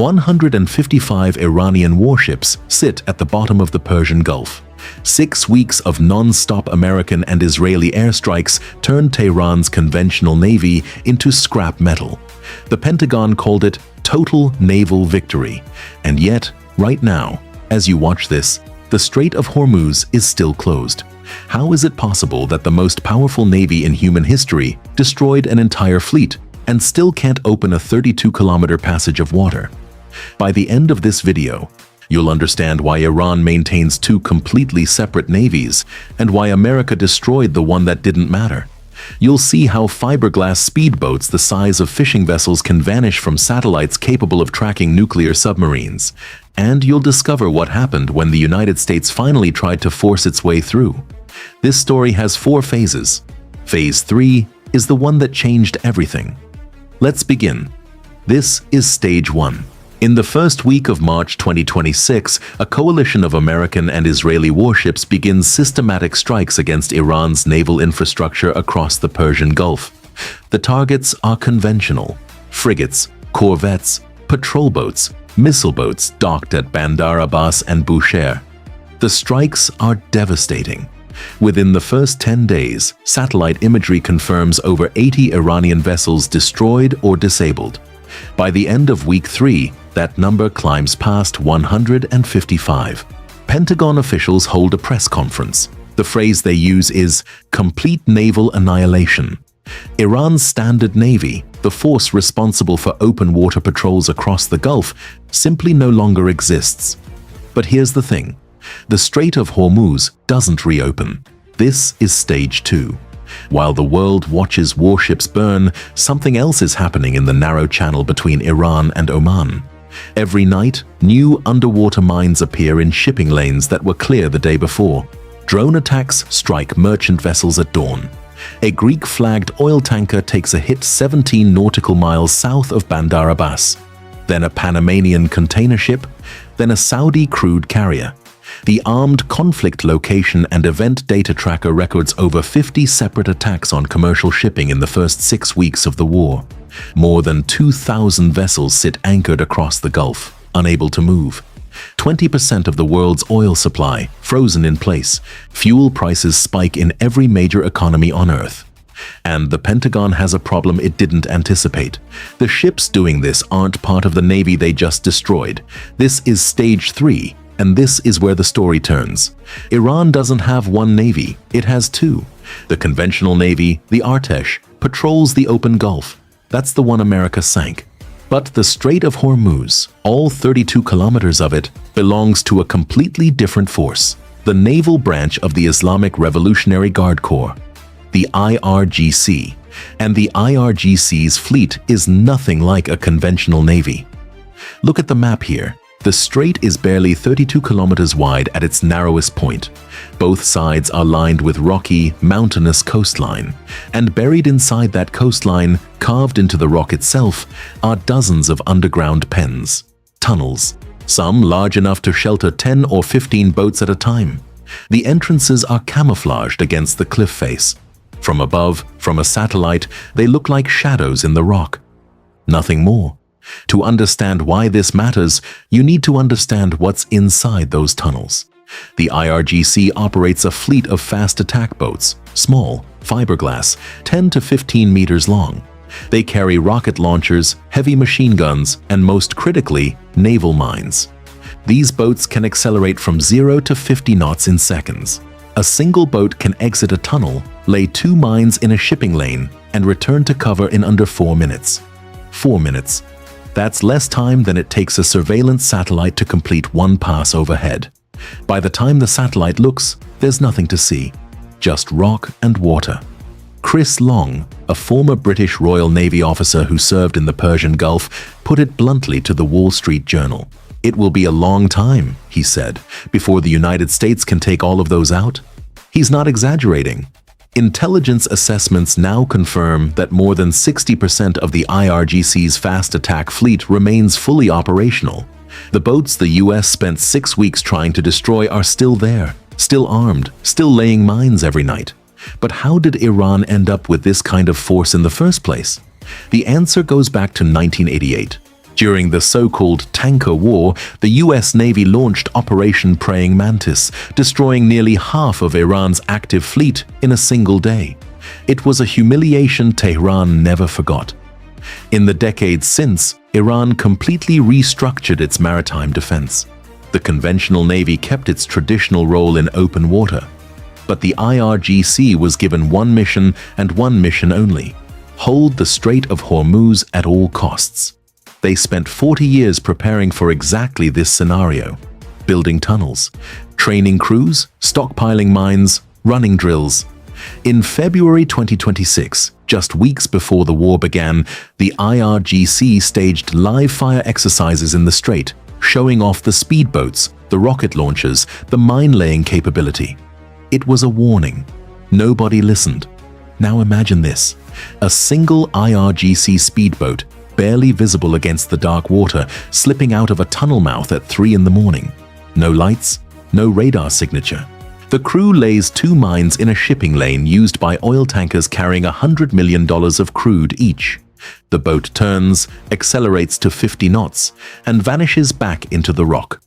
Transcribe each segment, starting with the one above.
155 Iranian warships sit at the bottom of the Persian Gulf. 6 weeks of non-stop American and Israeli airstrikes turned Tehran's conventional navy into scrap metal. The Pentagon called it total naval victory. And yet, right now, as you watch this, the Strait of Hormuz is still closed. How is it possible that the most powerful navy in human history destroyed an entire fleet and still can't open a 32-kilometer passage of water? By the end of this video, you'll understand why Iran maintains 2 completely separate navies and why America destroyed the one that didn't matter. You'll see how fiberglass speedboats the size of fishing vessels can vanish from satellites capable of tracking nuclear submarines. And you'll discover what happened when the United States finally tried to force its way through. This story has 4 phases. Phase 3 is the one that changed everything. Let's begin. This is Stage 1. In the first week of March 2026, a coalition of American and Israeli warships begins systematic strikes against Iran's naval infrastructure across the Persian Gulf. The targets are conventional: frigates, corvettes, patrol boats, missile boats docked at Bandar Abbas and Bushehr. The strikes are devastating. Within the first 10 days, satellite imagery confirms over 80 Iranian vessels destroyed or disabled. By the end of week 3, that number climbs past 155. Pentagon officials hold a press conference. The phrase they use is complete naval annihilation. Iran's standard navy, the force responsible for open water patrols across the Gulf, simply no longer exists. But here's the thing. The Strait of Hormuz doesn't reopen. This is Stage 2. While the world watches warships burn, something else is happening in the narrow channel between Iran and Oman. Every night, new underwater mines appear in shipping lanes that were clear the day before. Drone attacks strike merchant vessels at dawn. A Greek-flagged oil tanker takes a hit 17 nautical miles south of Bandar Abbas. Then a Panamanian container ship, then a Saudi crude carrier. The Armed Conflict Location and Event Data Tracker records over 50 separate attacks on commercial shipping in the first 6 weeks of the war. More than 2,000 vessels sit anchored across the Gulf, unable to move. 20% of the world's oil supply frozen in place. Fuel prices spike in every major economy on Earth. And the Pentagon has a problem it didn't anticipate. The ships doing this aren't part of the navy they just destroyed. This is Stage 3. And this is where the story turns. Iran doesn't have one navy, it has 2. The conventional navy, the Artesh, patrols the open Gulf. That's the one America sank. But the Strait of Hormuz, all 32 kilometers of it, belongs to a completely different force, the naval branch of the Islamic Revolutionary Guard Corps, the IRGC. And the IRGC's fleet is nothing like a conventional navy. Look at the map here. The strait is barely 32 kilometers wide at its narrowest point. Both sides are lined with rocky, mountainous coastline. And buried inside that coastline, carved into the rock itself, are dozens of underground pens, tunnels, some large enough to shelter 10 or 15 boats at a time. The entrances are camouflaged against the cliff face. From above, from a satellite, they look like shadows in the rock. Nothing more. To understand why this matters, you need to understand what's inside those tunnels. The IRGC operates a fleet of fast attack boats, small, fiberglass, 10 to 15 meters long. They carry rocket launchers, heavy machine guns, and most critically, naval mines. These boats can accelerate from 0 to 50 knots in seconds. A single boat can exit a tunnel, lay 2 mines in a shipping lane, and return to cover in under 4 minutes. 4 minutes. That's less time than it takes a surveillance satellite to complete one pass overhead. By the time the satellite looks, there's nothing to see, just rock and water. Chris Long, a former British Royal Navy officer who served in the Persian Gulf, put it bluntly to the Wall Street Journal. "It will be a long time," he said, "before the United States can take all of those out." He's not exaggerating. Intelligence assessments now confirm that more than 60% of the IRGC's fast attack fleet remains fully operational. The boats the US spent 6 weeks trying to destroy are still there, still armed, still laying mines every night. But how did Iran end up with this kind of force in the first place? The answer goes back to 1988. During the so-called Tanker War, the US Navy launched Operation Praying Mantis, destroying nearly half of Iran's active fleet in a single day. It was a humiliation Tehran never forgot. In the decades since, Iran completely restructured its maritime defense. The conventional navy kept its traditional role in open water. But the IRGC was given one mission and one mission only: hold the Strait of Hormuz at all costs. They spent 40 years preparing for exactly this scenario: building tunnels, training crews, stockpiling mines, running drills. In February 2026, just weeks before the war began, the IRGC staged live-fire exercises in the strait, showing off the speedboats, the rocket launchers, the mine-laying capability. It was a warning. Nobody listened. Now imagine this: a single IRGC speedboat, barely visible against the dark water, slipping out of a tunnel mouth at 3 in the morning. No lights, no radar signature. The crew lays 2 mines in a shipping lane used by oil tankers carrying $100 million of crude each. The boat turns, accelerates to 50 knots, and vanishes back into the rock.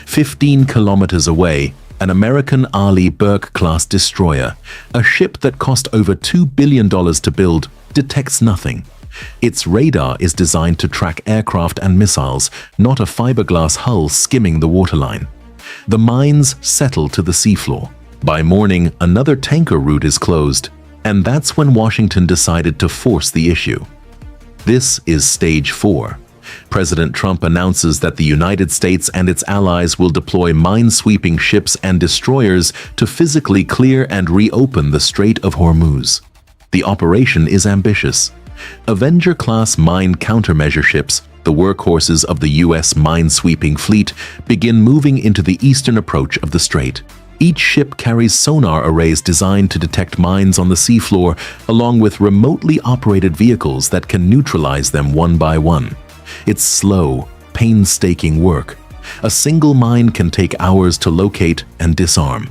15 kilometers away, an American Arleigh Burke-class destroyer, a ship that cost over $2 billion to build, detects nothing. Its radar is designed to track aircraft and missiles, not a fiberglass hull skimming the waterline. The mines settle to the seafloor. By morning, another tanker route is closed, and that's when Washington decided to force the issue. This is Stage 4. President Trump announces that the United States and its allies will deploy mine-sweeping ships and destroyers to physically clear and reopen the Strait of Hormuz. The operation is ambitious. Avenger-class mine countermeasure ships, the workhorses of the U.S. mine-sweeping fleet, begin moving into the eastern approach of the strait. Each ship carries sonar arrays designed to detect mines on the seafloor, along with remotely operated vehicles that can neutralize them one by one. It's slow, painstaking work. A single mine can take hours to locate and disarm.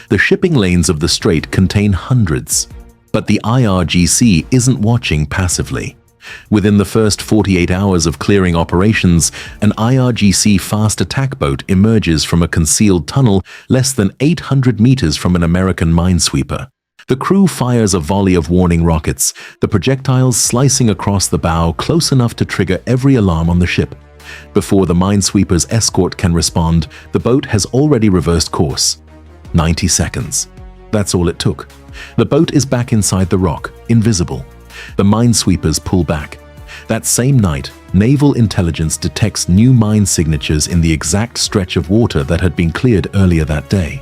The shipping lanes of the strait contain hundreds. But the IRGC isn't watching passively. Within the first 48 hours of clearing operations, an IRGC fast attack boat emerges from a concealed tunnel less than 800 meters from an American minesweeper. The crew fires a volley of warning rockets, the projectiles slicing across the bow close enough to trigger every alarm on the ship. Before the minesweeper's escort can respond, the boat has already reversed course. 90 seconds. That's all it took. The boat is back inside the rock, invisible. The minesweepers pull back. That same night, naval intelligence detects new mine signatures in the exact stretch of water that had been cleared earlier that day.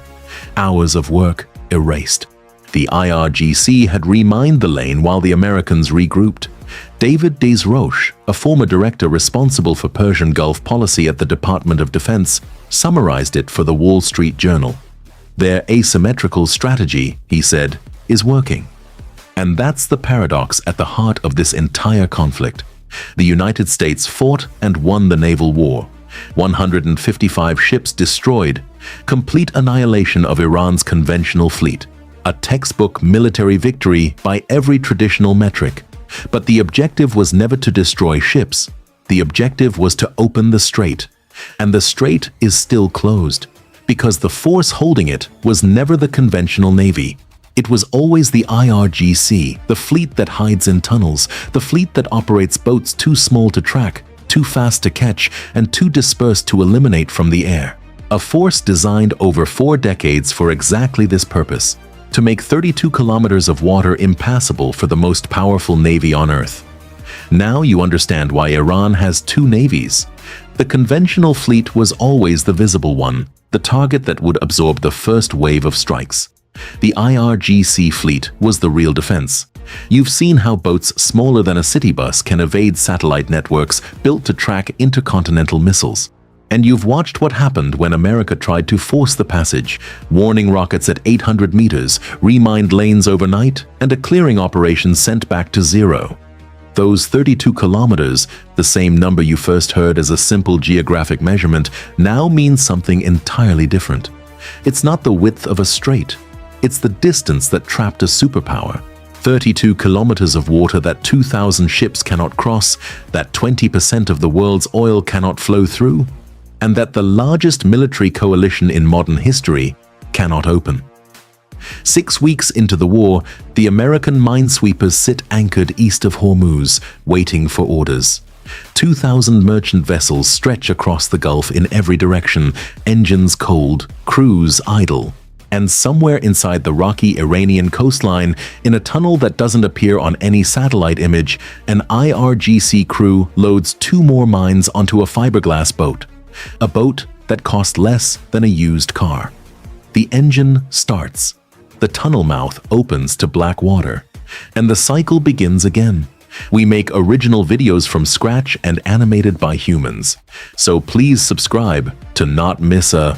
Hours of work erased. The IRGC had remined the lane while the Americans regrouped. David Desroches, a former director responsible for Persian Gulf policy at the Department of Defense, summarized it for the Wall Street Journal. Their asymmetrical strategy, he said, is working. And that's the paradox at the heart of this entire conflict. The United States fought and won the naval war. 155 ships destroyed, complete annihilation of Iran's conventional fleet. A textbook military victory by every traditional metric. But the objective was never to destroy ships. The objective was to open the strait. And the strait is still closed, because the force holding it was never the conventional navy. It was always the IRGC, the fleet that hides in tunnels, the fleet that operates boats too small to track, too fast to catch, and too dispersed to eliminate from the air. A force designed over 4 decades for exactly this purpose: to make 32 kilometers of water impassable for the most powerful navy on Earth. Now you understand why Iran has 2 navies. The conventional fleet was always the visible one, the target that would absorb the first wave of strikes. The IRGC fleet was the real defense. You've seen how boats smaller than a city bus can evade satellite networks built to track intercontinental missiles. And you've watched what happened when America tried to force the passage: warning rockets at 800 meters, remined lanes overnight, and a clearing operation sent back to zero. Those 32 kilometers, the same number you first heard as a simple geographic measurement, now means something entirely different. It's not the width of a strait. It's the distance that trapped a superpower. 32 kilometers of water that 2,000 ships cannot cross, that 20% of the world's oil cannot flow through, and that the largest military coalition in modern history cannot open. 6 weeks into the war, the American minesweepers sit anchored east of Hormuz, waiting for orders. 2,000 merchant vessels stretch across the Gulf in every direction, engines cold, crews idle. And somewhere inside the rocky Iranian coastline, in a tunnel that doesn't appear on any satellite image, an IRGC crew loads 2 more mines onto a fiberglass boat. A boat that cost less than a used car. The engine starts. The tunnel mouth opens to black water. And the cycle begins again. We make original videos from scratch and animated by humans. So please subscribe to not miss a